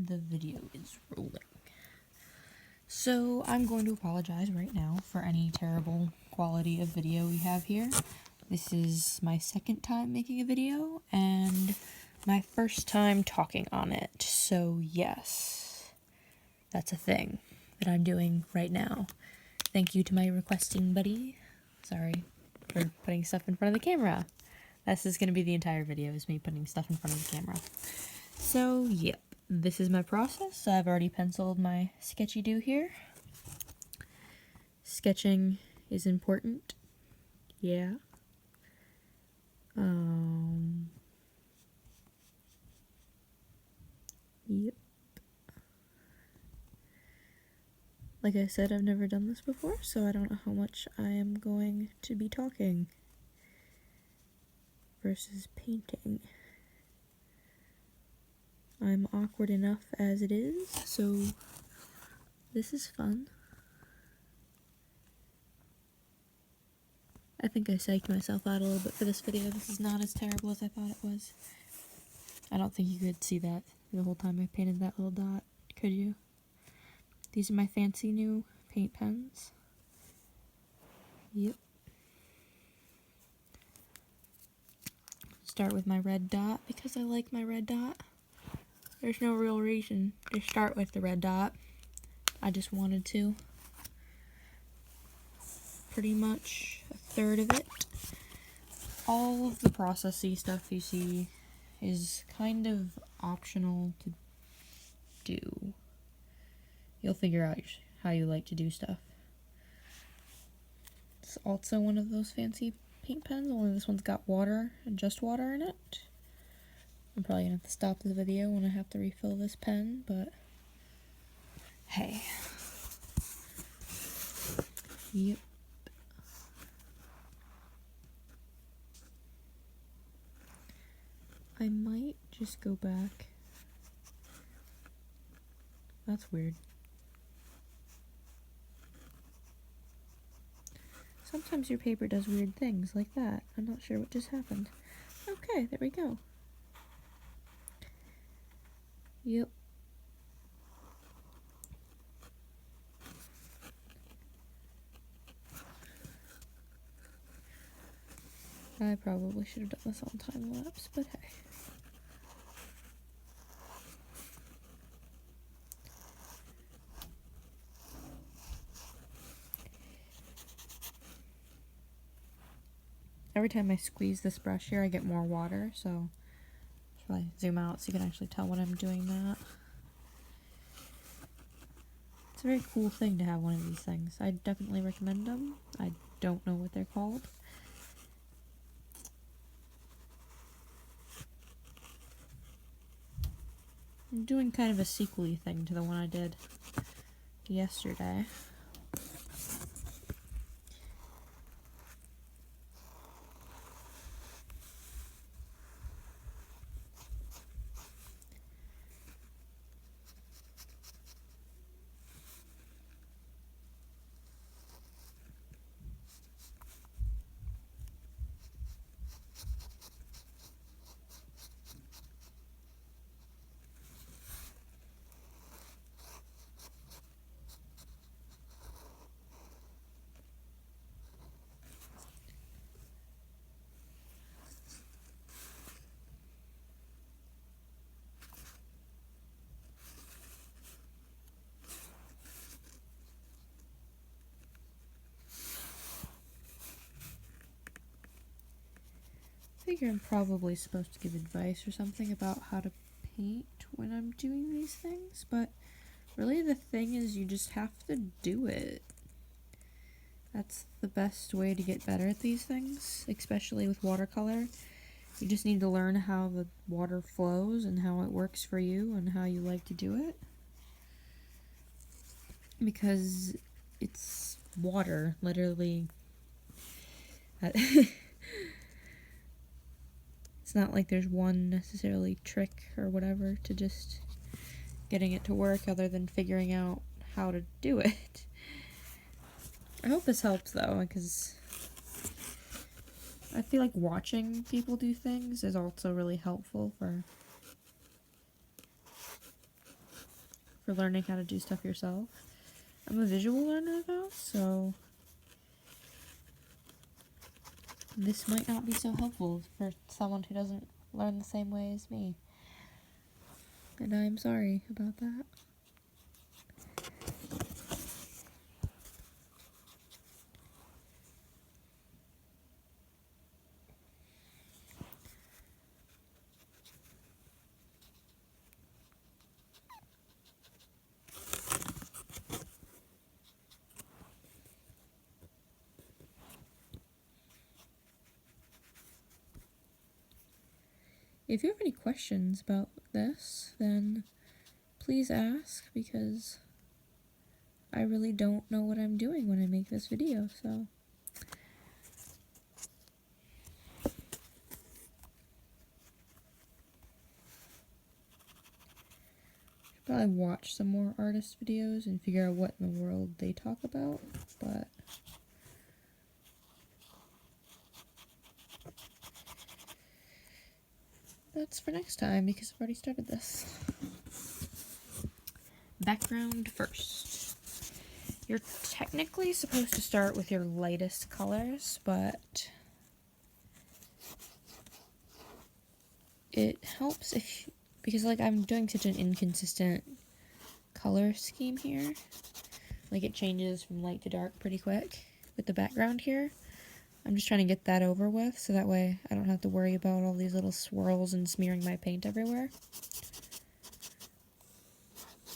the video is rolling. So I'm going to apologize right now for any terrible quality of video we have here. This is my second time making a video and my first time talking on it. So yes, that's a thing that I'm doing right now. Thank you to my requesting buddy. Sorry for putting stuff in front of the camera. This is going to be the entire video, is me putting stuff in front of the camera. So, yep, this is my process. I've already penciled my sketchy do here. Sketching is important. Yeah. Yep. Like I said, I've never done this before, so I don't know how much I am going to be talking versus painting. I'm awkward enough as it is, so this is fun. I think I psyched myself out a little bit for this video. This is not as terrible as I thought it was. I don't think you could see that the whole time I painted that little dot, could you? These are my fancy new paint pens. Yep. Start with my red dot because I like my red dot. There's no real reason to start with the red dot. I just wanted to. Pretty much a third of it. All of the processy stuff you see is kind of optional to do. You'll figure out how you like to do stuff. It's also one of those fancy paint pens, only this one's got water and just water in it. I'm probably gonna have to stop the video when I have to refill this pen, but hey. Yep. I might just go back. That's weird. Sometimes your paper does weird things like that. I'm not sure what just happened. Okay, there we go. Yep. I probably should have done this on time lapse, but hey. Every time I squeeze this brush here, I get more water, so I'll probably zoom out so you can actually tell when I'm doing that. It's a very cool thing to have one of these things. I definitely recommend them. I don't know what they're called. I'm doing kind of a sequel-y thing to the one I did yesterday. I figure I'm probably supposed to give advice or something about how to paint when I'm doing these things, but really the thing is you just have to do it. That's the best way to get better at these things, especially with watercolor. You just need to learn how the water flows and how it works for you and how you like to do it. Because it's water, literally. It's not like there's one necessarily trick or whatever to just getting it to work other than figuring out how to do it. I hope this helps though, because I feel like watching people do things is also really helpful for for learning how to do stuff yourself. I'm a visual learner though, so this might not be so helpful for someone who doesn't learn the same way as me. And I'm sorry about that. If you have any questions about this, then please ask, because I really don't know what I'm doing when I make this video, so. Probably watch some more artist videos and figure out what in the world they talk about, but that's for next time because I've already started this. Background first. You're technically supposed to start with your lightest colors, but it helps if, because like I'm doing such an inconsistent color scheme here, like it changes from light to dark pretty quick with the background here. I'm just trying to get that over with so that way I don't have to worry about all these little swirls and smearing my paint everywhere.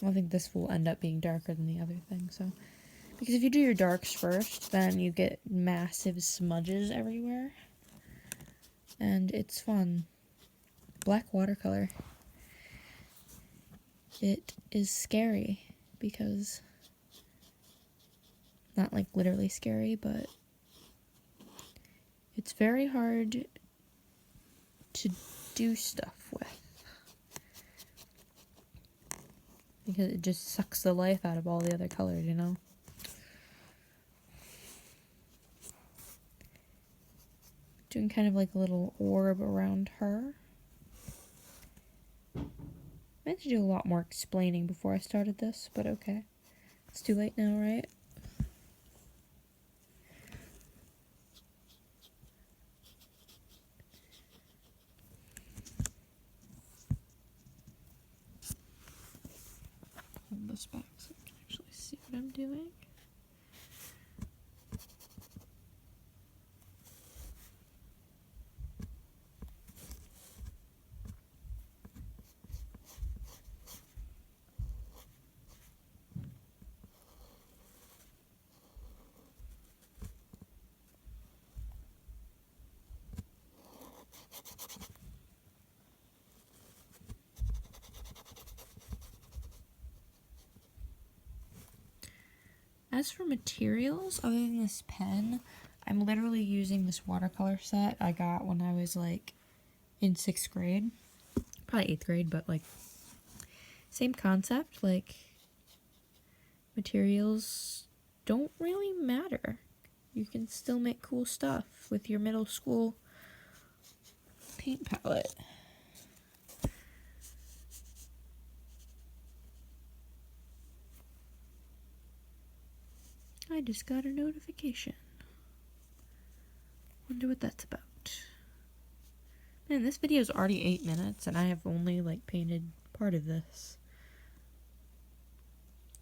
I think this will end up being darker than the other thing, so. Because if you do your darks first, then you get massive smudges everywhere. And it's fun. Black watercolor. It is scary because, not like literally scary, but it's very hard to do stuff with. Because it just sucks the life out of all the other colors, you know? Doing kind of like a little orb around her. I meant to do a lot more explaining before I started this, but okay. It's too late now, right? Hold this back so I can actually see what I'm doing. As for materials, other than this pen, I'm literally using this watercolor set I got when I was like in 6th grade. Probably 8th grade, but like same concept. Like materials don't really matter. You can still make cool stuff with your middle school paint palette. I just got a notification. Wonder what that's about. Man, this video is already 8 minutes and I have only like painted part of this.